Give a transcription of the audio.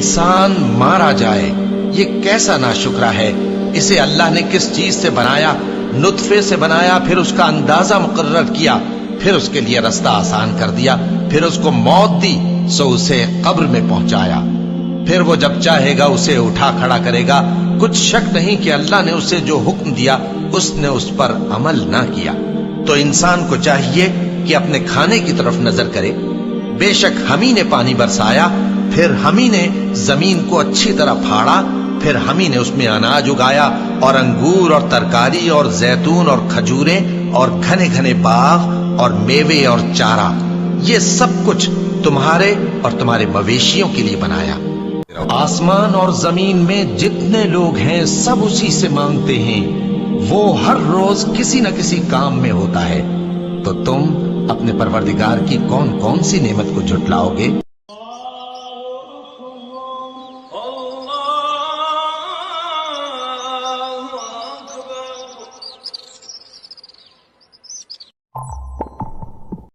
इंसान मारा जाए, ये कैसा नाशुक्रा है। इसे अल्लाह ने किस चीज से बनाया? नुत्फे से बनाया, फिर उसका अंदाजा मुकर्रर किया, फिर उसके लिए रास्ता आसान कर दिया, फिर उसको मौत दी सो उसे कब्र में पहुंचाया, फिर वो जब चाहेगा उसे उठा खड़ा करेगा। कुछ शक नहीं कि अल्लाह ने उसे जो हुक्म दिया उसने उस पर अमल ना किया। तो इंसान को चाहिए कि अपने खाने की तरफ नजर करे। बेशक हम ही ने पानी बरसाया, फिर हम ही ने जमीन को अच्छी तरह फाड़ा, फिर हम ही ने उसमें अनाज उगाया और अंगूर और तरकारी और जैतून और खजूरें और घने घने बाग और मेवे और चारा। ये सब कुछ तुम्हारे और तुम्हारे मवेशियों के लिए बनाया। आसमान और जमीन में जितने लोग हैं सब उसी से मांगते हैं। वो हर रोज किसी न किसी काम में होता है। तो तुम अपने परवरदिगार की कौन कौन सी नेमत को झुटलाओगे?